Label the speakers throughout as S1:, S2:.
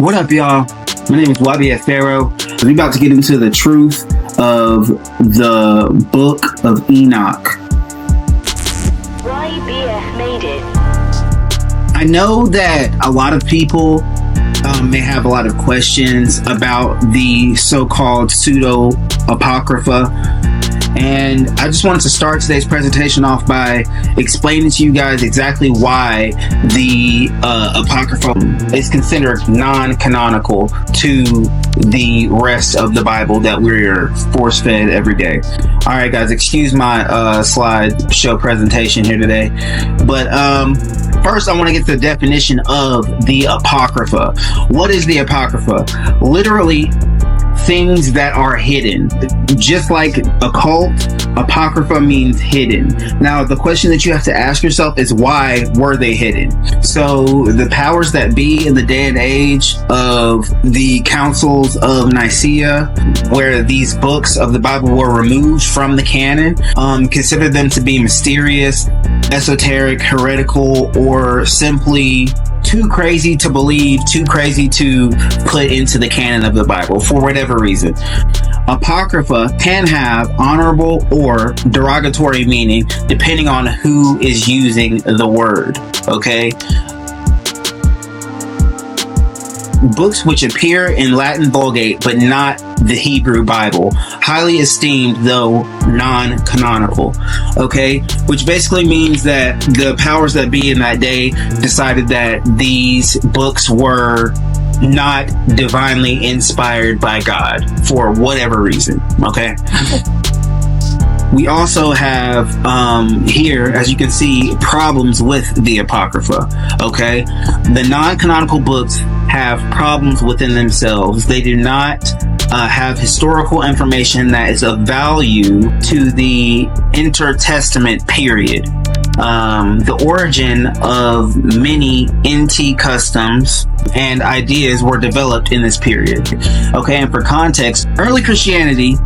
S1: What up, y'all? My name is Nuwabian. We're about to get into the truth of the Book of Enoch.
S2: YBF made it.
S1: I know that a lot of people may have a lot of questions about the so-called pseudo-Apocrypha. And I just wanted to start today's presentation off by explaining to you guys exactly why the Apocrypha is considered non-canonical to the rest of the Bible that we're force-fed every day. All right, guys, excuse my slideshow presentation here today. But first, I want to get the definition of the Apocrypha. What is the Apocrypha? Literally, things that are hidden. Just like occult, Apocrypha means hidden. Now, the question that you have to ask yourself is, why were they hidden? So the powers that be in the day and age of the councils of Nicaea, where these books of the Bible were removed from the canon, considered them to be mysterious, esoteric, heretical, or simply too crazy to believe, too crazy to put into the canon of the Bible for whatever reason. Apocrypha can have honorable or derogatory meaning depending on who is using the word, okay? Books which appear in Latin Vulgate but not the Hebrew Bible, highly esteemed though non-canonical, okay? Which basically means that the powers that be in that day decided that these books were not divinely inspired by God for whatever reason, okay? We also have here, as you can see, problems with the Apocrypha, okay? The non-canonical books have problems within themselves. They do not have historical information that is of value to the intertestament period. The origin of many NT customs and ideas were developed in this period. Okay, and for context, early Christianity,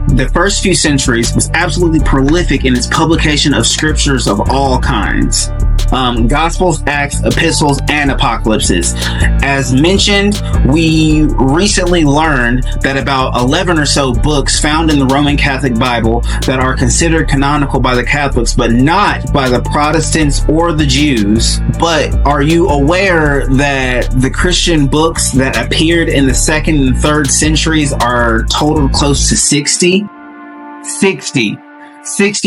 S1: the first few centuries, was absolutely prolific in its publication of scriptures of all kinds. Gospels, Acts, epistles, and apocalypses. As mentioned, we recently learned that about 11 or so books found in the Roman Catholic Bible that are considered canonical by the Catholics, but not by the Protestants or the Jews. But are you aware that the Christian books that appeared in the 2nd and 3rd centuries are total close to 60? 60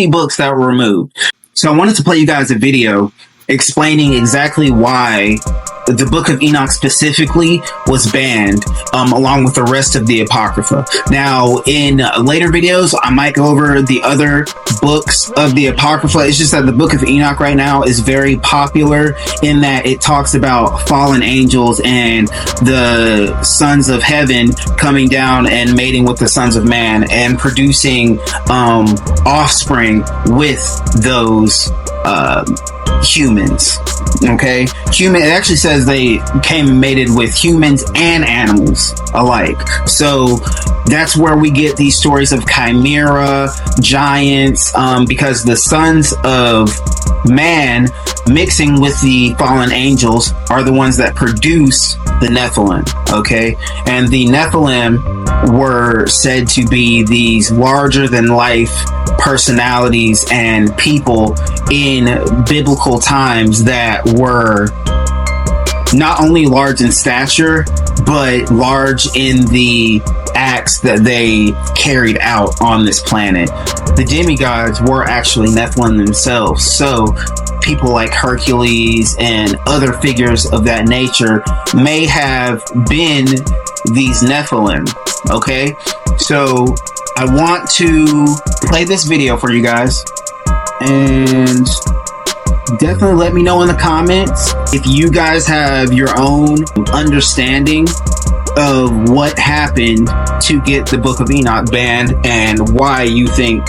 S1: books that were removed. So I wanted to play you guys a video explaining exactly why the Book of Enoch specifically was banned, along with the rest of the Apocrypha. Now, in later videos, I might go over the other books of the Apocrypha. It's just that the Book of Enoch right now is very popular in that it talks about fallen angels and the sons of heaven coming down and mating with the sons of man and producing offspring with those humans. Okay, it actually says they came and mated with humans and animals alike. So that's where we get these stories of chimera, giants, because the sons of man mixing with the fallen angels are the ones that produce the Nephilim, okay? And the Nephilim were said to be these larger than life personalities and people in biblical times that were not only large in stature, but large in the acts that they carried out on this planet. The demigods were actually Nephilim themselves. So people like Hercules and other figures of that nature may have been these Nephilim, okay? So I want to play this video for you guys, and definitely let me know in the comments if you guys have your own understanding of what happened to get the Book of Enoch banned and why you think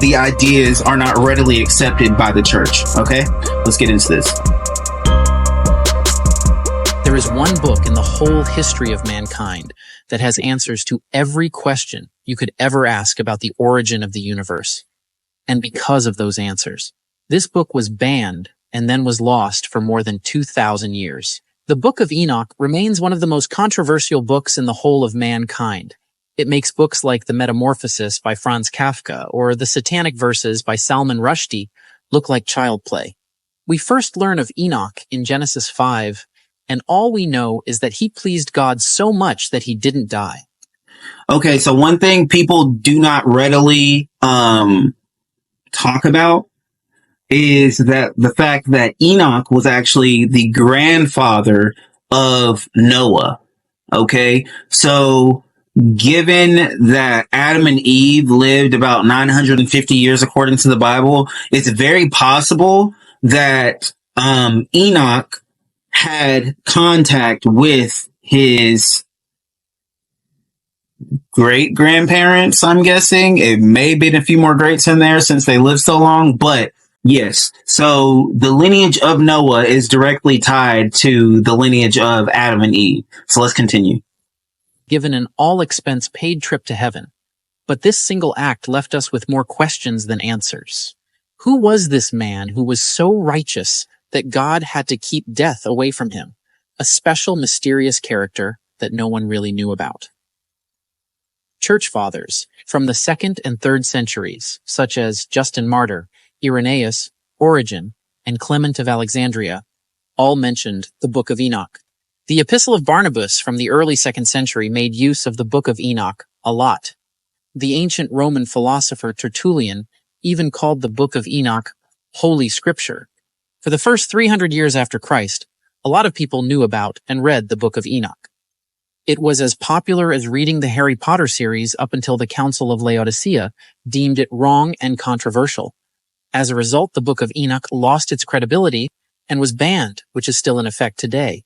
S1: the ideas are not readily accepted by the church. Okay, let's get into this.
S3: There is one book in the whole history of mankind that has answers to every question you could ever ask about the origin of the universe. And because of those answers, this book was banned and then was lost for more than 2,000 years. The Book of Enoch remains one of the most controversial books in the whole of mankind. It makes books like The Metamorphosis by Franz Kafka or The Satanic Verses by Salman Rushdie look like child play. We first learn of Enoch in Genesis 5, and all we know is that he pleased God so much that he didn't die.
S1: Okay, so one thing people do not readily talk about is that the fact that Enoch was actually the grandfather of Noah. Okay, so given that Adam and Eve lived about 950 years according to the Bible, it's very possible that Enoch had contact with his great-grandparents, I'm guessing. It may have been a few more greats in there since they lived so long, but yes. So the lineage of Noah is directly tied to the lineage of Adam and Eve. So let's continue.
S3: Given an all-expense paid trip to heaven, but this single act left us with more questions than answers. Who was this man who was so righteous that God had to keep death away from him? A special, mysterious character that no one really knew about. Church fathers from the 2nd and 3rd centuries, such as Justin Martyr, Irenaeus, Origen, and Clement of Alexandria, all mentioned the Book of Enoch. The Epistle of Barnabas from the early 2nd century made use of the Book of Enoch a lot. The ancient Roman philosopher Tertullian even called the Book of Enoch Holy Scripture. For the first 300 years after Christ, a lot of people knew about and read the Book of Enoch. It was as popular as reading the Harry Potter series up until the Council of Laodicea deemed it wrong and controversial. As a result, the Book of Enoch lost its credibility and was banned, which is still in effect today.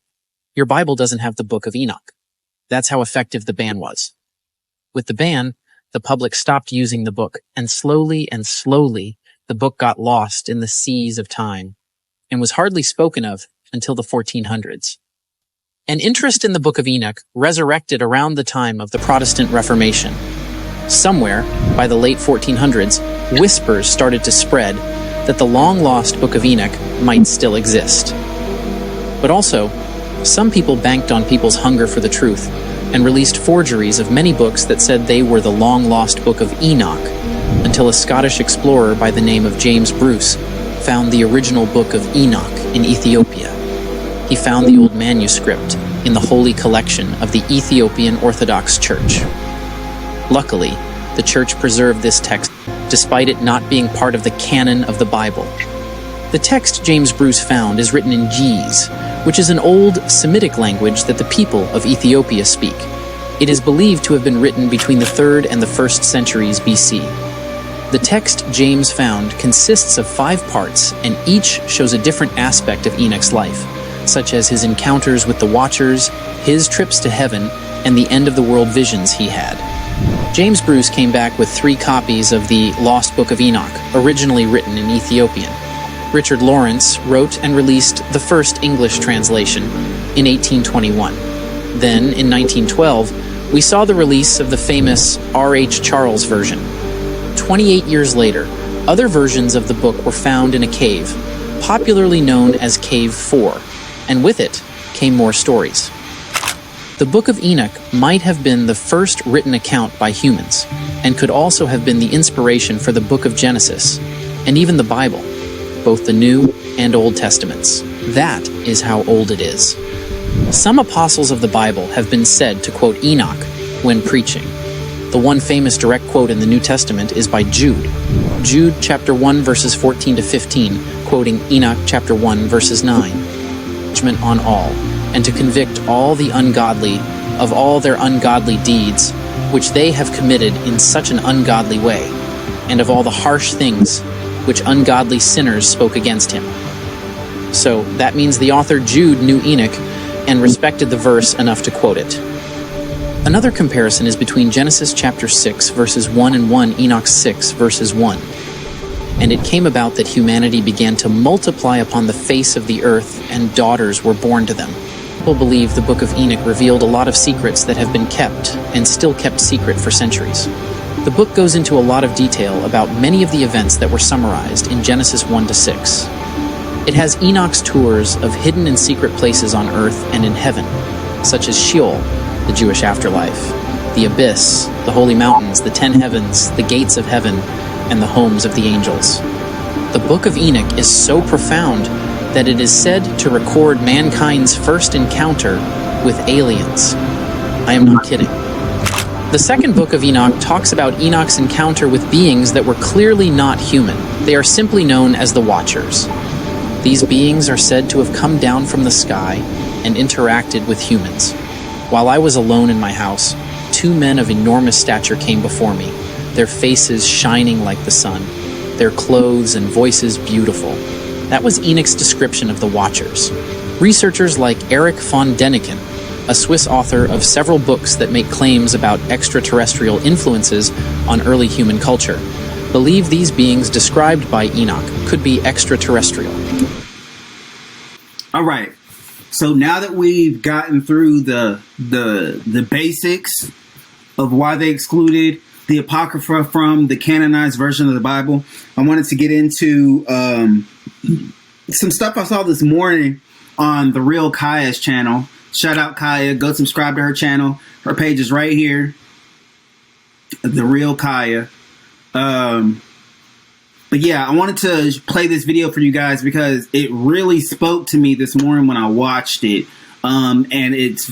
S3: Your Bible doesn't have the Book of Enoch. That's how effective the ban was. With the ban, the public stopped using the book, and slowly, the book got lost in the seas of time and was hardly spoken of until the 1400s. An interest in the Book of Enoch resurrected around the time of the Protestant Reformation. Somewhere, by the late 1400s, whispers started to spread that the long-lost Book of Enoch might still exist. But also, some people banked on people's hunger for the truth and released forgeries of many books that said they were the long-lost Book of Enoch, until a Scottish explorer by the name of James Bruce found the original Book of Enoch in Ethiopia. He found the old manuscript in the holy collection of the Ethiopian Orthodox Church. Luckily, the church preserved this text despite it not being part of the canon of the Bible. The text James Bruce found is written in Ge'ez, which is an old Semitic language that the people of Ethiopia speak. It is believed to have been written between the 3rd and the 1st centuries BC. The text James found consists of 5 parts, and each shows a different aspect of Enoch's life, such as his encounters with the Watchers, his trips to heaven, and the end-of-the-world visions he had. James Bruce came back with 3 copies of the Lost Book of Enoch, originally written in Ethiopian. Richard Lawrence wrote and released the first English translation in 1821. Then, in 1912, we saw the release of the famous R.H. Charles version. 28 years later, other versions of the book were found in a cave, popularly known as Cave 4, and with it came more stories. The Book of Enoch might have been the first written account by humans, and could also have been the inspiration for the Book of Genesis, and even the Bible, both the New and Old Testaments. That is how old it is. Some apostles of the Bible have been said to quote Enoch when preaching. The one famous direct quote in the New Testament is by Jude. Jude chapter 1 verses 14 to 15, quoting Enoch chapter 1 verses 9. Judgment on all, and to convict all the ungodly of all their ungodly deeds, which they have committed in such an ungodly way, and of all the harsh things which ungodly sinners spoke against him. So that means the author Jude knew Enoch and respected the verse enough to quote it. Another comparison is between Genesis chapter 6 verses 1 and 1, Enoch 6 verses 1. And it came about that humanity began to multiply upon the face of the earth, and daughters were born to them. People believe the Book of Enoch revealed a lot of secrets that have been kept, and still kept secret for centuries. The book goes into a lot of detail about many of the events that were summarized in Genesis 1 to 6. It has Enoch's tours of hidden and secret places on earth and in heaven, such as Sheol, the Jewish afterlife, the abyss, the holy mountains, the 10 heavens, the gates of heaven, and the homes of the angels. The Book of Enoch is so profound that it is said to record mankind's first encounter with aliens. I am not kidding. The second Book of Enoch talks about Enoch's encounter with beings that were clearly not human. They are simply known as the Watchers. These beings are said to have come down from the sky and interacted with humans. While I was alone in my house, 2 men of enormous stature came before me, their faces shining like the sun, their clothes and voices beautiful. That was Enoch's description of the Watchers. Researchers like Erich von Däniken, a Swiss author of several books that make claims about extraterrestrial influences on early human culture, believe these beings described by Enoch could be extraterrestrial.
S1: All right. So now that we've gotten through the basics of why they excluded the Apocrypha from the canonized version of the Bible, I wanted to get into some stuff I saw this morning on the Real Kaya's channel. Shout out Kaya. Go subscribe to her channel. Her page is right here. The Real Kaya. But yeah, I wanted to play this video for you guys because it really spoke to me this morning when I watched it. And it's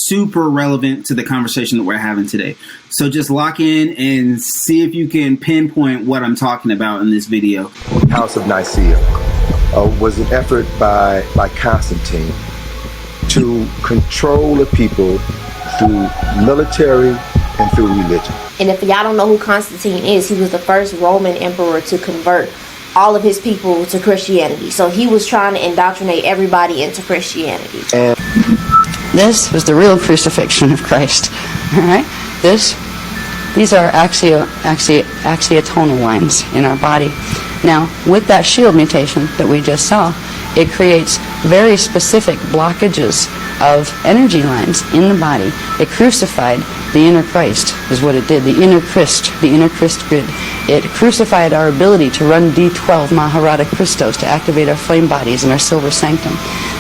S1: super relevant to the conversation that we're having today. So just lock in and see if you can pinpoint what I'm talking about in this video.
S2: House of Nicaea was an effort by Constantine to control the people through military and through religion.
S4: And if y'all don't know who Constantine is, he was the first Roman emperor to convert all of his people to Christianity. So he was trying to indoctrinate everybody into Christianity.
S2: And
S5: this was the real crucifixion of Christ. All right? These are axiotonal lines in our body. Now, with that shield mutation that we just saw, it creates very specific blockages of energy lines in the body. It crucified the inner Christ, is what it did. The inner Christ grid. It crucified our ability to run D12 Maharata Christos to activate our flame bodies and our silver sanctum.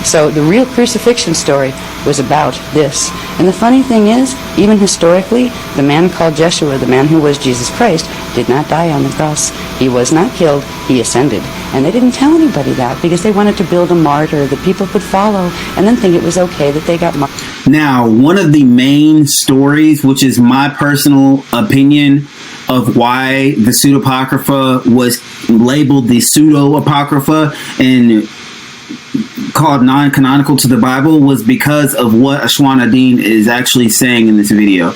S5: So the real crucifixion story was about this. And the funny thing is, even historically, the man called Jeshua, the man who was Jesus Christ, did not die on the cross. He was not killed, he ascended. And they didn't tell anybody that because they wanted to build a martyr that people could follow and then think it was okay that they got martyred.
S1: Now, one of the main stories, which is my personal opinion of why the pseudo-apocrypha was labeled the pseudo-apocrypha and called non-canonical to the Bible, was because of what Ashwan-Adin is actually saying in this video.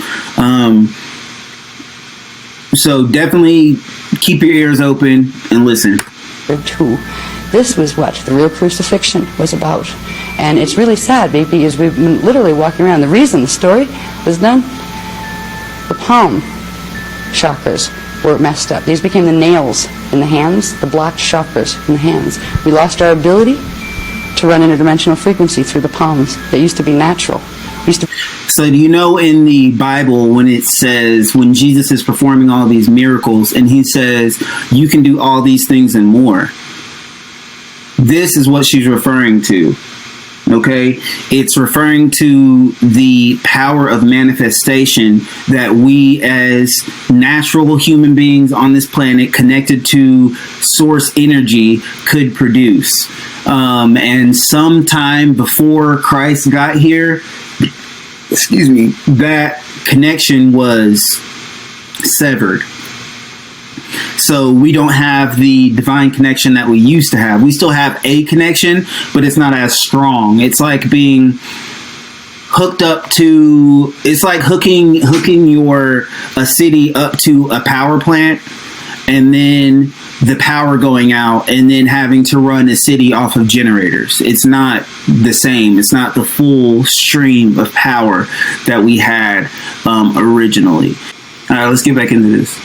S1: So definitely keep your ears open and listen.
S5: This was what the real crucifixion was about. And it's really sad because we've been literally walking around. The reason the story was done, the palm chakras were messed up. These became the nails in the hands, the blocked chakras in the hands. We lost our ability to run interdimensional frequency through the palms that used to be natural.
S1: So do you know in the Bible when it says, when Jesus is performing all these miracles and he says, you can do all these things and more? This is what she's referring to. Okay, it's referring to the power of manifestation that we as natural human beings on this planet connected to source energy could produce. And sometime before Christ got here, that connection was severed. So we don't have the divine connection that we used to have. We still have a connection, but it's not as strong. It's like being hooked up to, it's like hooking a city up to a power plant and then the power going out and then having to run a city off of generators. It's not the same. It's not the full stream of power that we had originally. All right, let's get back into this.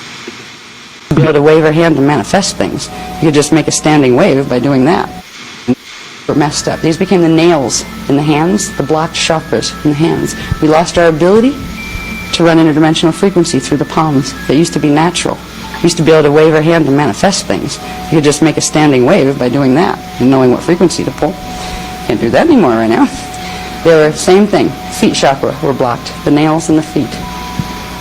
S5: Be able to wave her hand to manifest things. You could just make a standing wave by doing that. We're messed up. These became the nails in the hands, the blocked chakras in the hands. We lost our ability to run interdimensional frequency through the palms that used to be natural. We used to be able to wave our hand and manifest things. You could just make a standing wave by doing that and knowing what frequency to pull. Can't do that anymore right now. They were same thing. Feet chakra were blocked. The nails in the feet.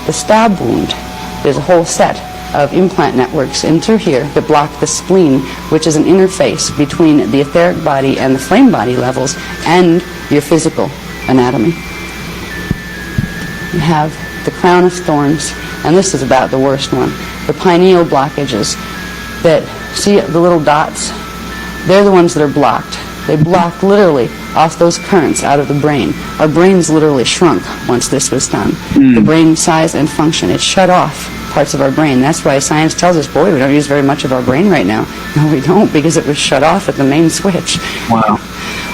S5: The stab wound. There's a whole set of implant networks in through here that block the spleen, which is an interface between the etheric body and the flame body levels and your physical anatomy. You have the crown of thorns, and this is about the worst one. The pineal blockages that, see the little dots? They're the ones that are blocked. They blocked literally off those currents out of the brain. Our brains literally shrunk once this was done. The brain size and function, it shut off parts of our brain. That's why science tells us, boy, we don't use very much of our brain right now. No, we don't, because it was shut off at the main switch.
S1: Wow.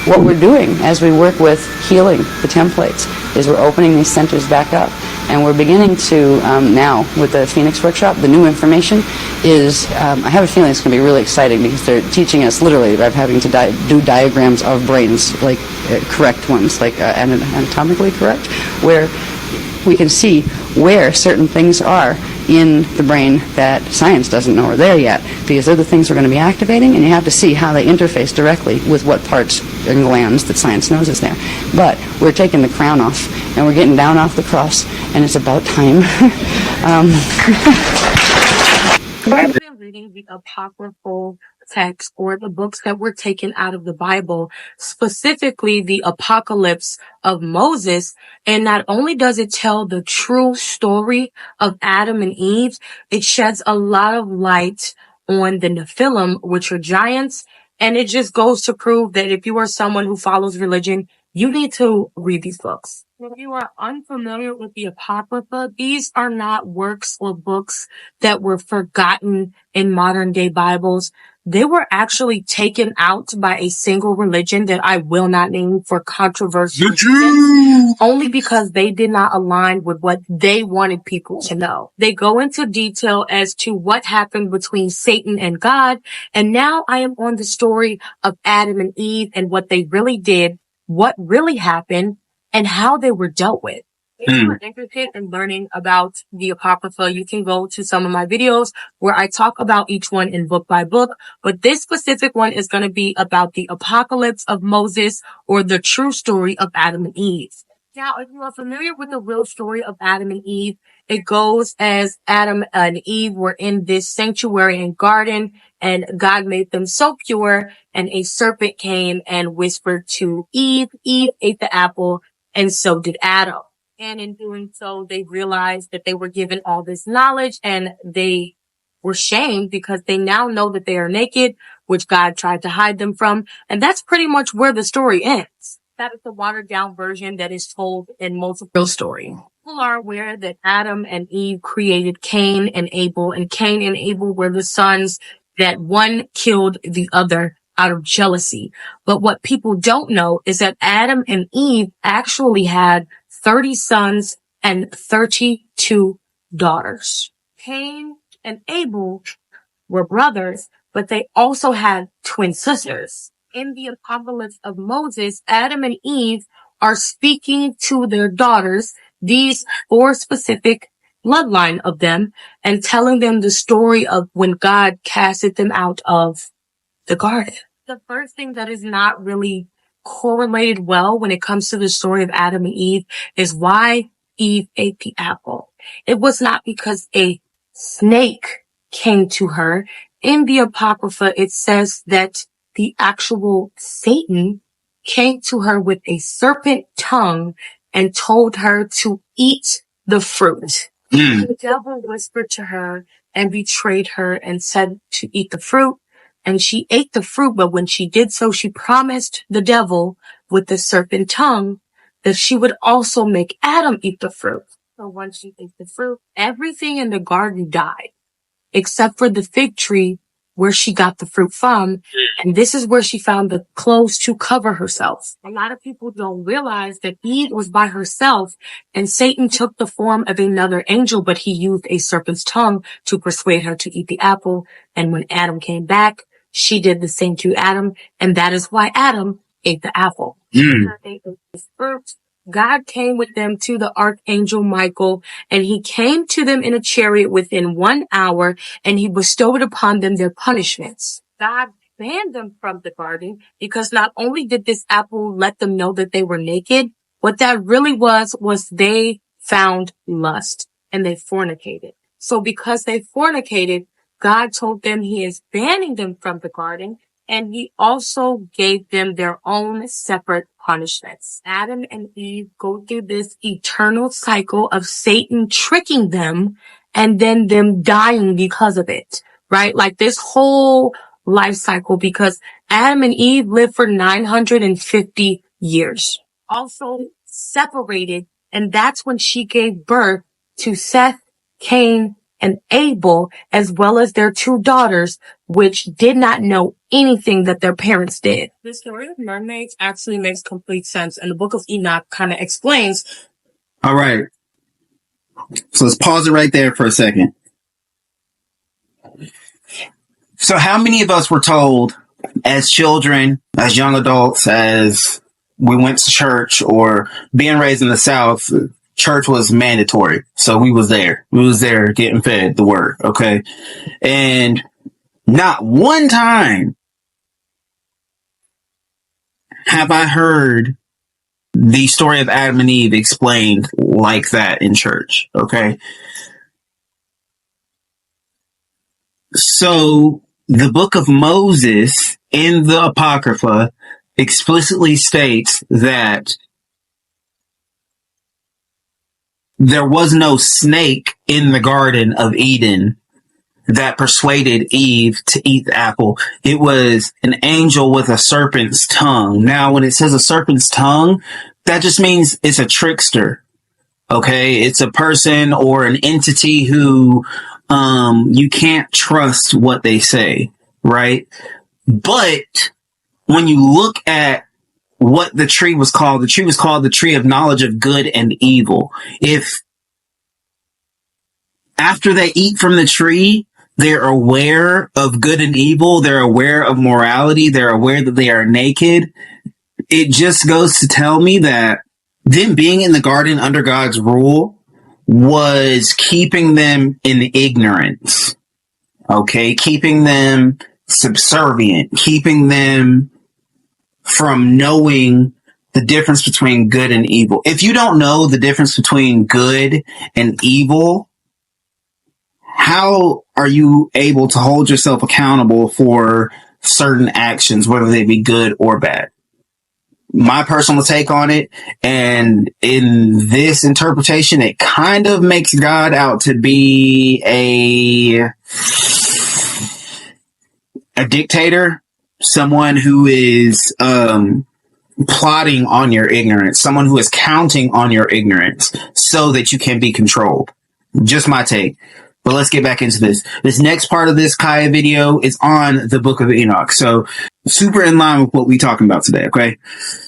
S5: What we're doing as we work with healing the templates is we're opening these centers back up. And we're beginning to, now, with the Phoenix Workshop, the new information is, I have a feeling it's going to be really exciting because they're teaching us literally about having to do diagrams of brains, like correct ones, like anatomically correct, where we can see where certain things are in the brain that science doesn't know are there yet, because they're the things we're going to be activating, and you have to see how they interface directly with what parts and glands that science knows is there. But we're taking the crown off, and we're getting down off the cross, and it's about time.
S6: I've been reading the apocryphal text, or the books that were taken out of the Bible, specifically the Apocalypse of Moses. And not only does it tell the true story of Adam and Eve, it sheds a lot of light on the Nephilim, which are giants. And it just goes to prove that if you are someone who follows religion, you need to read these books. If you are unfamiliar with the Apocrypha, these are not works or books that were forgotten in modern day Bibles. They were actually taken out by a single religion that I will not name for controversial reasons, only because they did not align with what they wanted people to know. They go into detail as to what happened between Satan and God, and now I am on the story of Adam and Eve and what they really did, what really happened, and how they were dealt with. If you are interested in learning about the Apocrypha, you can go to some of my videos where I talk about each one in book by book. But this specific one is going to be about the Apocalypse of Moses, or the true story of Adam and Eve. Now, if you are familiar with the real story of Adam and Eve, it goes as Adam and Eve were in this sanctuary and garden, and God made them so pure, and a serpent came and whispered to Eve. Eve ate the apple, and so did Adam. And in doing so, they realized that they were given all this knowledge, and they were shamed because they now know that they are naked, which God tried to hide them from. And that's pretty much where the story ends. That is the watered down version that is told in multiple stories. People are aware that Adam and Eve created Cain and Abel, and Cain and Abel were the sons that one killed the other out of jealousy. But what people don't know is that Adam and Eve actually had 30 sons and 32 daughters. Cain and Abel were brothers, but they also had twin sisters. In the Apocalypse of Moses, Adam and Eve are speaking to their daughters, these 4 specific bloodline of them, and telling them the story of when God casted them out of the garden. The first thing that is not really correlated well when it comes to the story of Adam and Eve is why Eve ate the apple. It was not because a snake came to her. In the Apocrypha, it says that the actual Satan came to her with a serpent tongue and told her to eat the fruit. The devil whispered to her and betrayed her and said to eat the fruit. And she ate the fruit, but when she did so, she promised the devil with the serpent tongue that she would also make Adam eat the fruit. So once she ate the fruit, everything in the garden died, except for the fig tree where she got the fruit from. And this is where she found the clothes to cover herself. A lot of people don't realize that Eve was by herself, and Satan took the form of another angel, but he used a serpent's tongue to persuade her to eat the apple. And when Adam came back, she did the same to Adam, and that is why Adam ate the apple. They ate this fruit, God came with them to the archangel Michael, and he came to them in a chariot within 1 hour, and he bestowed upon them their punishments. God banned them from the garden because not only did this apple let them know that they were naked, what that really was they found lust and they fornicated. So because they fornicated, God told them he is banning them from the garden, and he also gave them their own separate punishments. Adam and Eve go through this eternal cycle of Satan tricking them and then them dying because of it, right? Like this whole life cycle, because Adam and Eve lived for 950 years. Also separated, and that's when she gave birth to Seth, Cain, and Abel, as well as their 2 daughters, which did not know anything that their parents did. The story of mermaids actually makes complete sense, and the Book of Enoch kind of explains.
S1: All right. So let's pause it right there for a second. So how many of us were told as children, as young adults, as we went to church, or being raised in the South, church was mandatory. So we was there. We was there getting fed the word. Okay. And not one time have I heard the story of Adam and Eve explained like that in church. Okay. So the book of Moses in the Apocrypha explicitly states that there was no snake in the Garden of Eden that persuaded Eve to eat the apple. It was an angel with a serpent's tongue. Now, when it says a serpent's tongue, that just means it's a trickster. Okay? It's a person or an entity who you can't trust what they say, right? But when you look at what the tree was called the tree of knowledge of good and evil. If after they eat from the tree, they're aware of good and evil, they're aware of morality, they're aware that they are naked, it just goes to tell me that them being in the garden under God's rule was keeping them in ignorance. Okay? Keeping them subservient, keeping them from knowing the difference between good and evil. If you don't know the difference between good and evil, how are you able to hold yourself accountable for certain actions, whether they be good or bad? My personal take on it, and in this interpretation, it kind of makes God out to be a dictator, someone who is plotting on your ignorance, someone who is counting on your ignorance so that you can be controlled. Just my take. But let's get back into this. This next part of this Kaya video is on the Book of Enoch. So super in line with what we're talking about today, okay?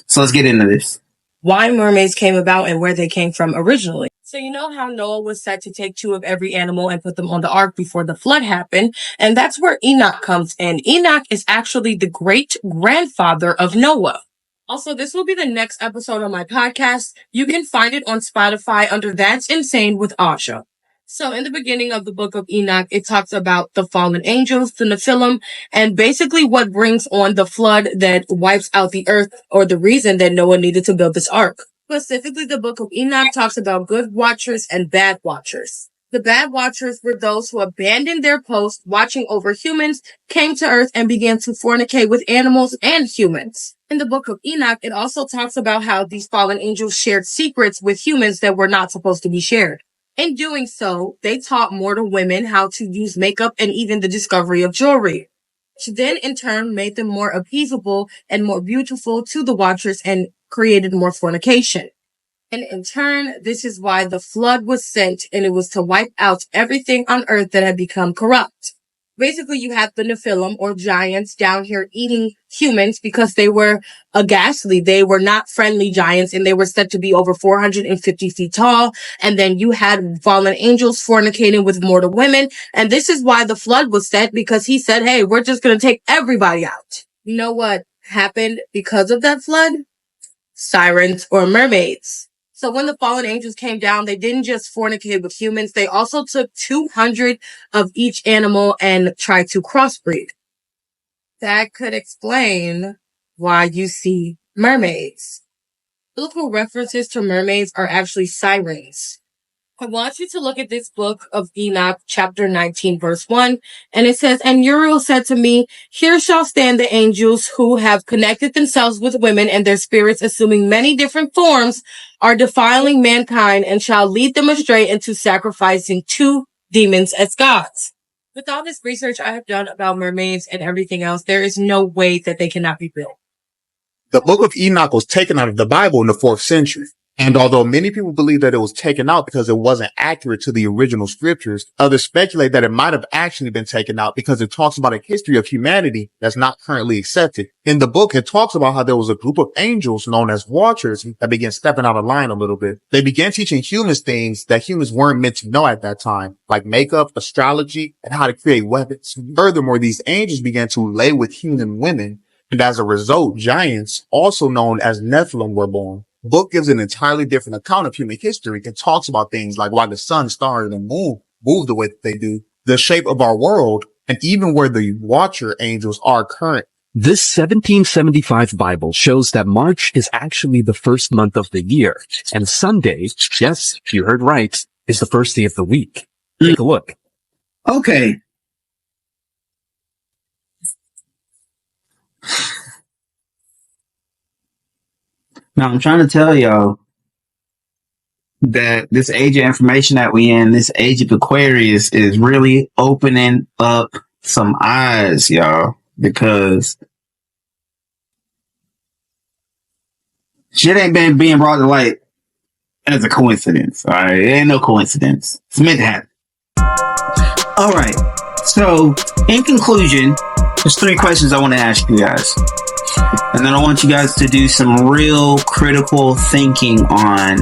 S1: So let's get into this.
S6: Why mermaids came about and where they came from originally. So you know how Noah was said to take 2 of every animal and put them on the ark before the flood happened? And that's where Enoch comes in. Enoch is actually the great-grandfather of Noah. Also, this will be the next episode on my podcast. You can find it on Spotify under That's Insane with Asha. So in the beginning of the Book of Enoch, it talks about the fallen angels, the Nephilim, and basically what brings on the flood that wipes out the earth, or the reason that Noah needed to build this ark. Specifically, the Book of Enoch talks about good watchers and bad watchers. The bad watchers were those who abandoned their post watching over humans, came to earth, and began to fornicate with animals and humans. In the Book of Enoch, it also talks about how these fallen angels shared secrets with humans that were not supposed to be shared. In doing so, they taught mortal women how to use makeup and even the discovery of jewelry, which then in turn made them more appeasable and more beautiful to the watchers and created more fornication. And in turn, this is why the flood was sent, and it was to wipe out everything on earth that had become corrupt. Basically, you have the Nephilim, or giants, down here eating humans because they were ghastly. They were not friendly giants, and they were said to be over 450 feet tall. And then you had fallen angels fornicating with mortal women. And this is why the flood was set, because he said, hey, we're just going to take everybody out. You know what happened because of that flood? Sirens or mermaids. So when the fallen angels came down, they didn't just fornicate with humans. They also took 200 of each animal and tried to crossbreed. That could explain why you see mermaids. Biblical references to mermaids are actually sirens. I want you to look at this book of Enoch, chapter 19, verse 1. And it says, "And Uriel said to me, here shall stand the angels who have connected themselves with women, and their spirits, assuming many different forms, are defiling mankind, and shall lead them astray into sacrificing to demons as gods." With all this research I have done about mermaids and everything else, there is no way that they cannot be built.
S7: The Book of Enoch was taken out of the Bible in the 4th century. And although many people believe that it was taken out because it wasn't accurate to the original scriptures, others speculate that it might have actually been taken out because it talks about a history of humanity that's not currently accepted. In the book, it talks about how there was a group of angels known as watchers that began stepping out of line a little bit. They began teaching humans things that humans weren't meant to know at that time, like makeup, astrology, and how to create weapons. Furthermore, these angels began to lay with human women, and as a result, giants, also known as Nephilim, were born. The book gives an entirely different account of human history and talks about things like why the sun, stars, and moon move the way that they do, the shape of our world, and even where the watcher angels are current.
S8: This 1775 Bible shows that March is actually the first month of the year, and Sunday, yes, you heard right, is the first day of the week. Take a look.
S1: Okay. Now, I'm trying to tell y'all that this age of information that we in, this age of Aquarius, is really opening up some eyes, y'all, because shit ain't been being brought to light as a coincidence. All right. It ain't no coincidence. It's meant to happen. All right. So, in conclusion, there's 3 questions I want to ask you guys. And then I want you guys to do some real critical thinking on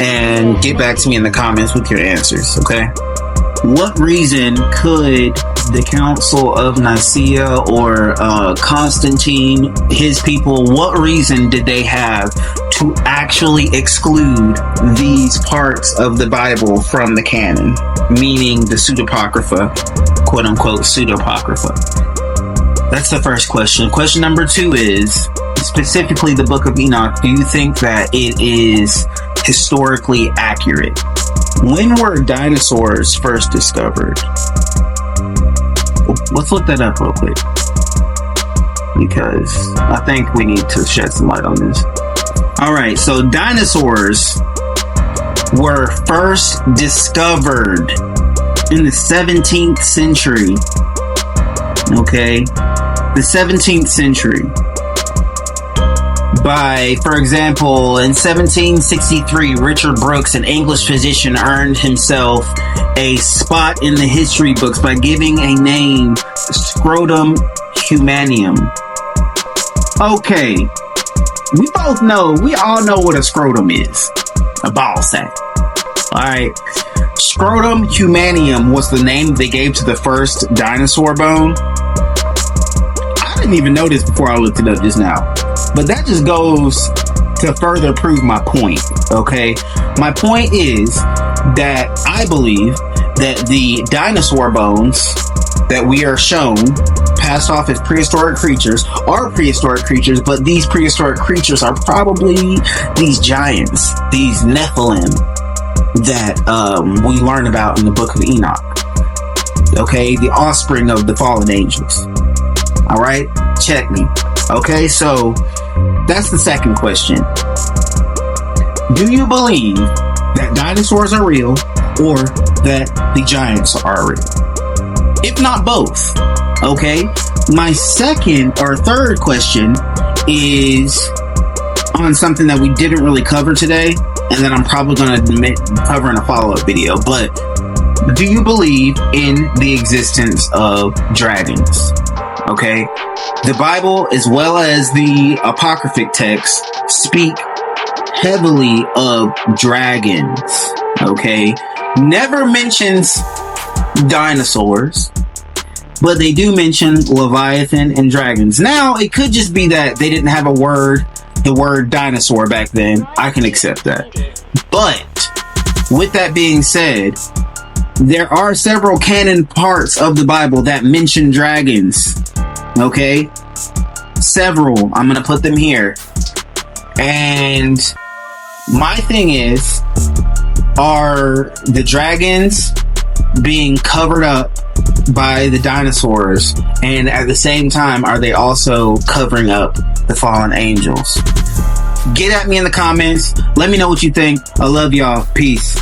S1: and get back to me in the comments with your answers, okay? What reason could the Council of Nicaea or Constantine, his people, what reason did they have to actually exclude these parts of the Bible from the canon? Meaning the pseudepigrapha, quote unquote pseudepigrapha. That's the first question. Question number 2 is, specifically the Book of Enoch, do you think that it is historically accurate? When were dinosaurs first discovered? Let's look that up real quick, because I think we need to shed some light on this. Alright, so dinosaurs were first discovered in the 17th century. Okay, the 17th century. By, for example, in 1763, Richard Brooks, an English physician, earned himself a spot in the history books by giving a name, scrotum humanum. Okay, we all know what a scrotum is. A ball sack. Alright. Scrotum humanum was the name they gave to the first dinosaur bone. I didn't even know this before I looked it up just now. But that just goes to further prove my point, okay? My point is that I believe that the dinosaur bones that we are shown passed off as prehistoric creatures are prehistoric creatures, but these prehistoric creatures are probably these giants, these Nephilim that we learn about in the Book of Enoch. Okay, the offspring of the fallen angels. Alright, check me. Okay, so that's the second question. Do you believe that dinosaurs are real or that the giants are real? If not both. Okay, my second or third question is on something that we didn't really cover today, and then I'm probably going to cover in a follow-up video. But do you believe in the existence of dragons? Okay, the Bible as well as the Apocryphic texts speak heavily of dragons. Okay, never mentions dinosaurs, but they do mention Leviathan and dragons. Now, it could just be that they didn't have the word dinosaur back then. I can accept that. But with that being said, there are several canon parts of the Bible that mention dragons. Okay? Several. I'm gonna put them here. And my thing is, are the dragons being covered up by the dinosaurs? And at the same time, are they also covering up the fallen angels? Get at me in the comments. Let me know what you think. I love y'all. Peace.